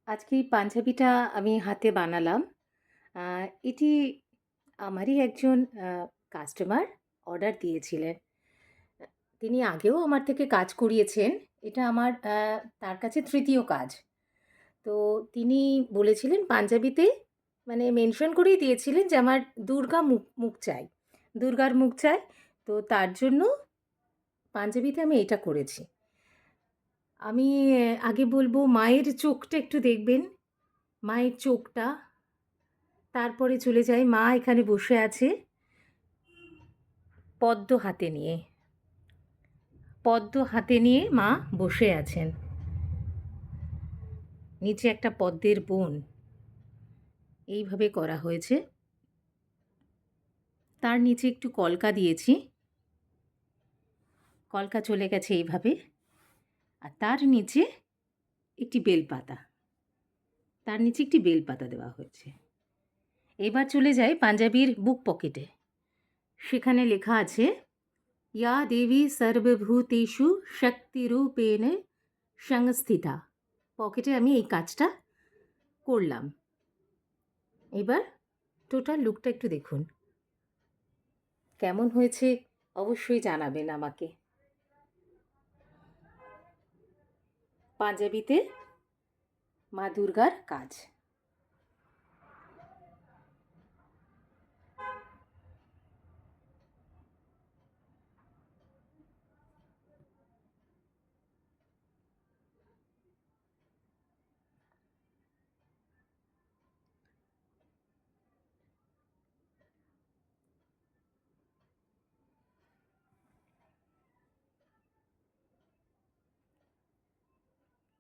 আজকে এই পাঞ্জাবিটা আমি হাতে বানালাম। আ এটি আমারই একজন কাস্টমার অর্ডার দিয়েছিলেন। আ তিনি আগেও আমার থেকে কাজ করিয়েছেন। এটা আমার তার কাছে ৩য় কাজ। তো তিনি বলেছিলেন পাঞ্জাবিতে মানে মেনশন করেই দিয়েছিলেন যে আমার দুর্গা মুখ মুখ চাই। দুর্গার মুখ চাই। তো তার জন্য পাঞ্জাবিতে আমি এটা করেছি। আমি আগে বলব মায়ের চোখটা একটু দেখবেন। মায়ের চোখটা, তারপরে চলে যাই মা এখানে বসে আছে পদ্ম হাতে নিয়ে। পদ্ম হাতে নিয়ে মা বসে আছেন। নিচে একটা পদ্মের বন। এইভাবে করা হয়েছে। তার নিচে একটু কলকা দিয়েছি। কলকা চলে গেছে এইভাবে। আর তার নিচে একটি বেলপাতা। তার নিচে একটি বেলপাতা দেওয়া হয়েছে। এবার চলে যাই পাঞ্জাবির বুক পকেটে। সেখানে লেখা আছে ইয়া দেবী সর্বভূতেষু শক্তিরূপেণ সংস্থিতা। পকেটে আমি এই কাজটা করলাম। এবার টোটাল লুকটা একটু দেখুন। কেমন হয়েছে অবশ্যই জানাবেন আমাকে। পাঞ্জাবিতে মা দুর্গার কাজ।